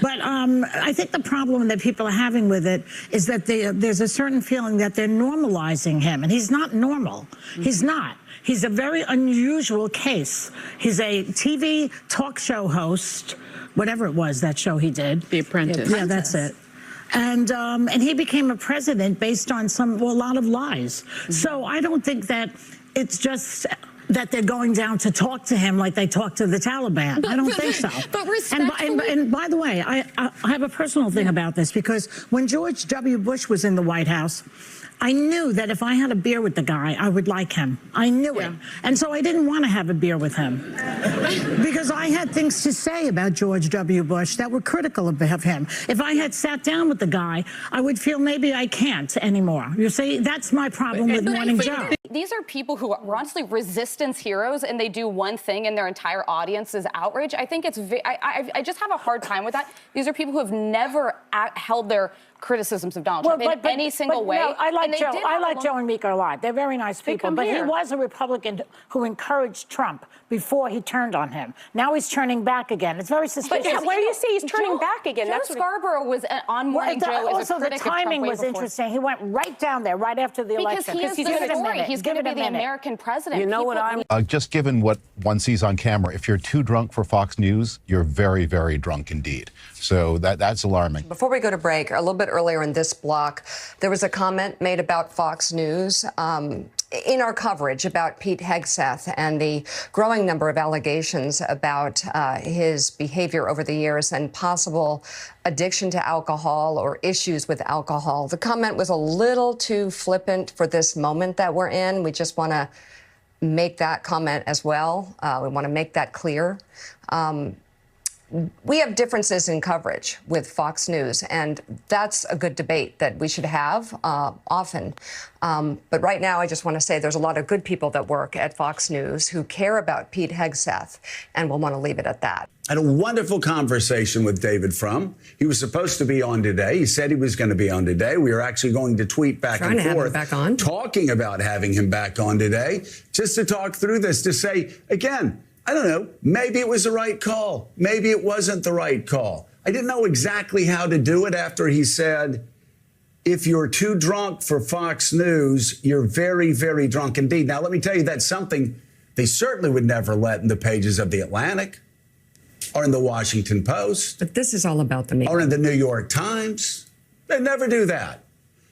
But I think the problem that people are having with it is that there's a certain feeling that they're normalizing him, and he's not normal. He's not. He's a very unusual case. He's a TV talk show host, whatever it was, that show he did. The Apprentice. Yeah, that's it. And he became a president based on a lot of lies. So I don't think that it's just that they're going down to talk to him like they talk to the Taliban. I don't think so. But respectfully... And by the way, I have a personal thing about this, because when George W. Bush was in the White House, I knew that if I had a beer with the guy, I would like him. I knew it. And so I didn't want to have a beer with him because I had things to say about George W. Bush that were critical of him. If I had sat down with the guy, I would feel maybe I can't anymore. You see, that's my problem with Morning Joe. These are people who are honestly resistance heroes, and they do one thing and their entire audience is outraged. I think it's, I just have a hard time with that. These are people who have never held their criticisms of Donald Trump in any single way. No, I like Joe and Mika a lot. They're very nice people. But he was a Republican who encouraged Trump before he turned on him. Now he's turning back again. It's very suspicious. But where do you see he's turning back again? Joe Scarborough was on Morning Joe as a critic of Trump. Also, the timing was interesting. He went right down there, right after the election. Because he is the story. He's going to be the American president. You know what I'm... just given what one sees on camera, if you're too drunk for Fox News, you're very, very drunk indeed. So that's alarming. Before we go to break, a little bit earlier in this block, there was a comment made about Fox News in our coverage about Pete Hegseth and the growing number of allegations about his behavior over the years and possible addiction to alcohol or issues with alcohol. The comment was a little too flippant for this moment that we're in. We just want to make that comment as well. We want to make that clear. We have differences in coverage with Fox News, and that's a good debate that we should have often. But right now, I just want to say there's a lot of good people that work at Fox News who care about Pete Hegseth, and we'll want to leave it at that. I had a wonderful conversation with David Frum. He was supposed to be on today. He said he was going to be on today. We are actually going to tweet back and forth, talking about having him back on today, just to talk through this, to say, again, I don't know, maybe it was the right call. Maybe it wasn't the right call. I didn't know exactly how to do it after he said, if you're too drunk for Fox News, you're very, very drunk indeed. Now, let me tell you, that's something they certainly would never let in the pages of The Atlantic or in the Washington Post. But this is all about the media. Or in the New York Times. They never do that.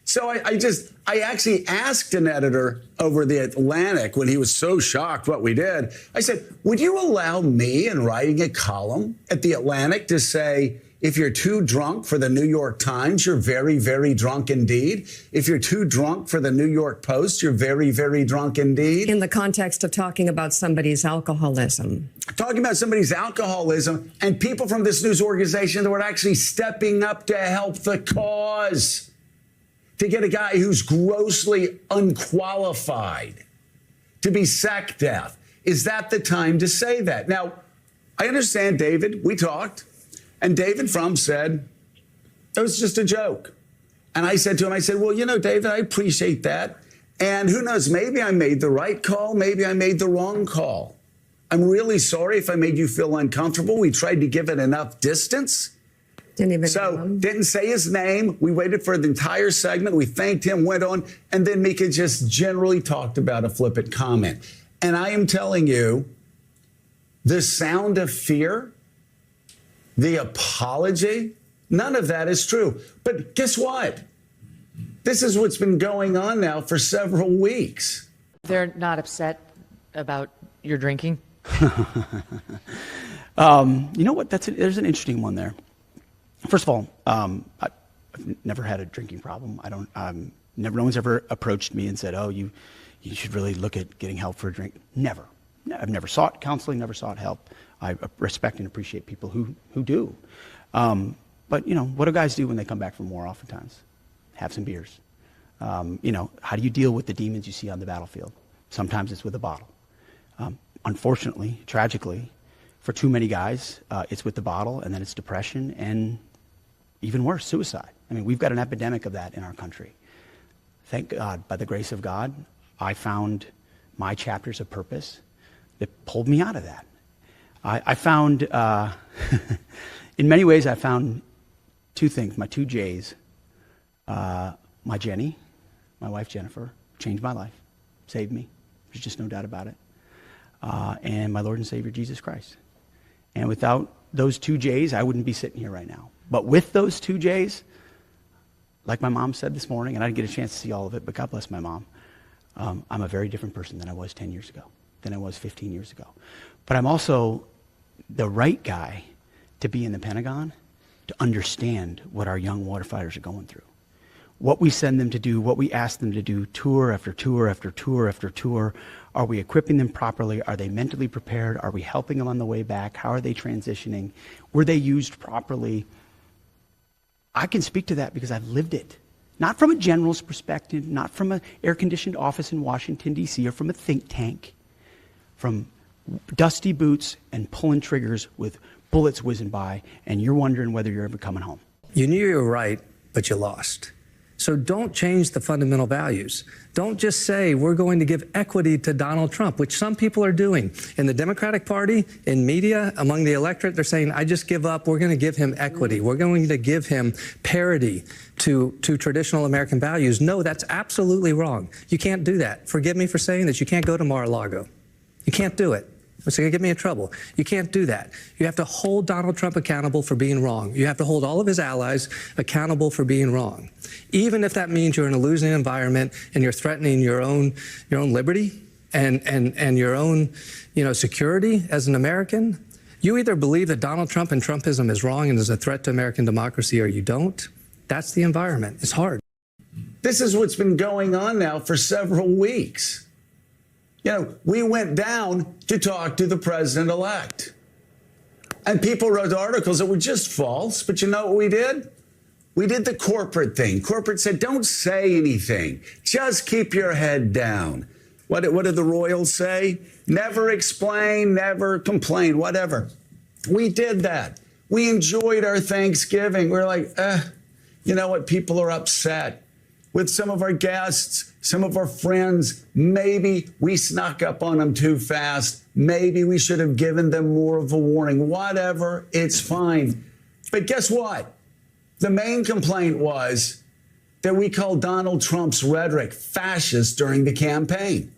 So I actually asked an editor over The Atlantic when he was so shocked what we did. I said, would you allow me, in writing a column at The Atlantic, to say, if you're too drunk for the New York Times, you're very, very drunk indeed? If you're too drunk for the New York Post, you're very, very drunk indeed? In the context of talking about somebody's alcoholism. Talking about somebody's alcoholism and people from this news organization that were actually stepping up to help the cause. To get a guy who's grossly unqualified to be sack death. Is that the time to say that? Now, I understand, David, we talked, and David Frum said, it was just a joke. And I said to him, I said, well, you know, David, I appreciate that. And who knows, maybe I made the right call, maybe I made the wrong call. I'm really sorry if I made you feel uncomfortable. We tried to give it enough distance. Didn't say his name. We waited for the entire segment. We thanked him, went on, and then Mika just generally talked about a flippant comment. And I am telling you, the sound of fear, the apology, none of that is true. But guess what? This is what's been going on now for several weeks. They're not upset about your drinking? You know what? There's an interesting one there. First of all, I've never had a drinking problem. No one's ever approached me and said, "Oh, you should really look at getting help for a drink." Never. I've never sought counseling, never sought help. I respect and appreciate people who do. But you know, what do guys do when they come back from war? Oftentimes, have some beers. You know, how do you deal with the demons you see on the battlefield? Sometimes it's with a bottle. Unfortunately, tragically, for too many guys, it's with the bottle, and then it's depression, and even worse, suicide. I mean, we've got an epidemic of that in our country. Thank God, by the grace of God, I found my chapters of purpose that pulled me out of that. I found, in many ways, I found two things, my two J's. My Jenny, my wife Jennifer, changed my life, saved me. There's just no doubt about it. And my Lord and Savior, Jesus Christ. And without those two J's, I wouldn't be sitting here right now. But with those two J's, like my mom said this morning, and I didn't get a chance to see all of it, but God bless my mom, I'm a very different person than I was 10 years ago, than I was 15 years ago. But I'm also the right guy to be in the Pentagon to understand what our young water fighters are going through. What we send them to do, what we ask them to do, tour after tour after tour after tour. Are we equipping them properly? Are they mentally prepared? Are we helping them on the way back? How are they transitioning? Were they used properly? I can speak to that because I've lived it. Not from a general's perspective, not from an air-conditioned office in Washington, D.C., or from a think tank. From dusty boots and pulling triggers with bullets whizzing by, and you're wondering whether you're ever coming home. You knew you were right, but you lost. So don't change the fundamental values. Don't just say we're going to give equity to Donald Trump, which some people are doing. In the Democratic Party, in media, among the electorate, they're saying, I just give up. We're going to give him equity. We're going to give him parity to traditional American values. No, that's absolutely wrong. You can't do that. Forgive me for saying this. You can't go to Mar-a-Lago. You can't do it. It's going to get me in trouble. You can't do that. You have to hold Donald Trump accountable for being wrong. You have to hold all of his allies accountable for being wrong. Even if that means you're in a losing environment and you're threatening your own liberty and your own, security as an American. You either believe that Donald Trump and Trumpism is wrong and is a threat to American democracy, or you don't. That's the environment. It's hard. This is what's been going on now for several weeks. We went down to talk to the president-elect. And people wrote articles that were just false. But you know what we did? We did the corporate thing. Corporate said, don't say anything. Just keep your head down. What did the Royals say? Never explain, never complain, whatever. We did that. We enjoyed our Thanksgiving. We're like, you know what? People are upset. With some of our guests, some of our friends, maybe we snuck up on them too fast. Maybe we should have given them more of a warning. Whatever, it's fine. But guess what? The main complaint was that we called Donald Trump's rhetoric fascist during the campaign.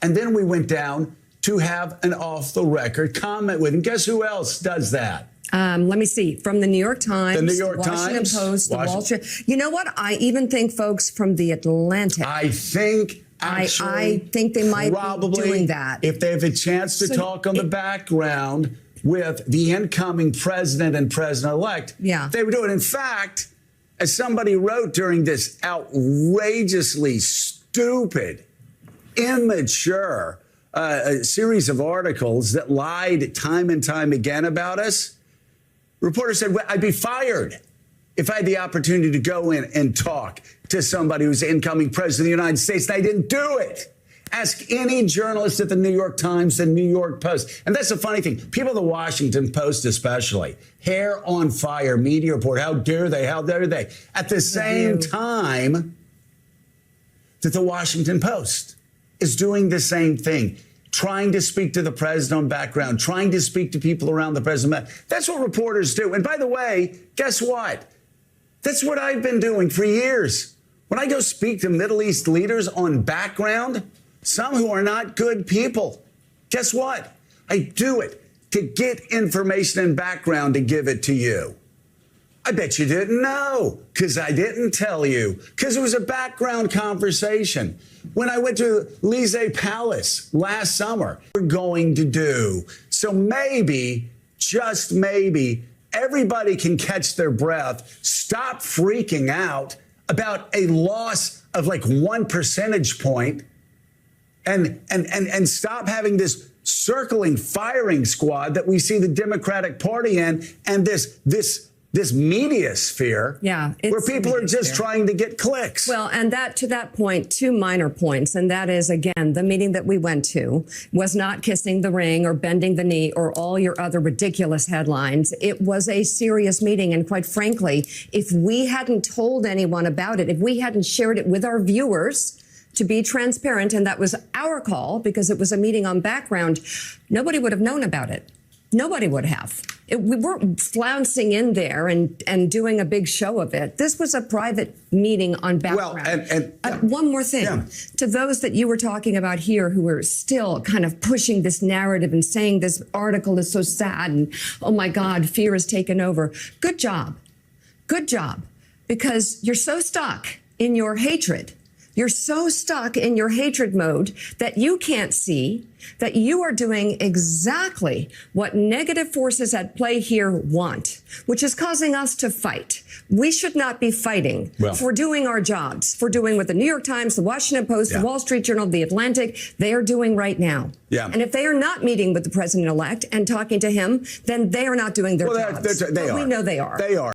And then we went down to have an off-the-record comment with him. Guess who else does that? Let me see. From the New York Times, the New York Washington Times, Post, the Wall Street. You know what? I even think folks from the Atlantic. I think actually, I think they might probably be doing that. If they have a chance to talk on the background with the incoming president and president-elect, they would do it. In fact, as somebody wrote during this outrageously stupid, immature series of articles that lied time and time again about us, reporter said, well, I'd be fired if I had the opportunity to go in and talk to somebody who's the incoming president of the United States. And I didn't do it. Ask any journalist at the New York Times, the New York Post. And that's the funny thing. People at the Washington Post especially, hair on fire, media report. How dare they? How dare they? At the same time that the Washington Post is doing the same thing. Trying to speak to the president on background, trying to speak to people around the president. That's what reporters do. And by the way, guess what? That's what I've been doing for years. When I go speak to Middle East leaders on background, some who are not good people, guess what? I do it to get information and background to give it to you. I bet you didn't know, because I didn't tell you, because it was a background conversation. When I went to Élysée Palace last summer, we're going to do. So maybe, just maybe, everybody can catch their breath, stop freaking out about a loss of like 1 percentage point, and stop having this circling firing squad that we see the Democratic Party in, and this media sphere, where people are just trying to get clicks. Well, and to that point, 2 minor points. And that is, again, the meeting that we went to was not kissing the ring or bending the knee or all your other ridiculous headlines. It was a serious meeting. And quite frankly, if we hadn't told anyone about it, if we hadn't shared it with our viewers to be transparent, and that was our call because it was a meeting on background, nobody would have known about it. Nobody would have. We weren't flouncing in there and doing a big show of it. This was a private meeting on background. Well, one more thing. Yeah. To those that you were talking about here who are still kind of pushing this narrative and saying this article is so sad and, oh my God, fear has taken over. Good job. Good job. Because you're so stuck in your hatred. You're so stuck in your hatred mode that you can't see that you are doing exactly what negative forces at play here want, which is causing us to fight. We should not be fighting for doing our jobs, for doing what the New York Times, the Washington Post, the Wall Street Journal, the Atlantic, they are doing right now. Yeah. And if they are not meeting with the president-elect and talking to him, then they are not doing their jobs. They are. We know they are. They are.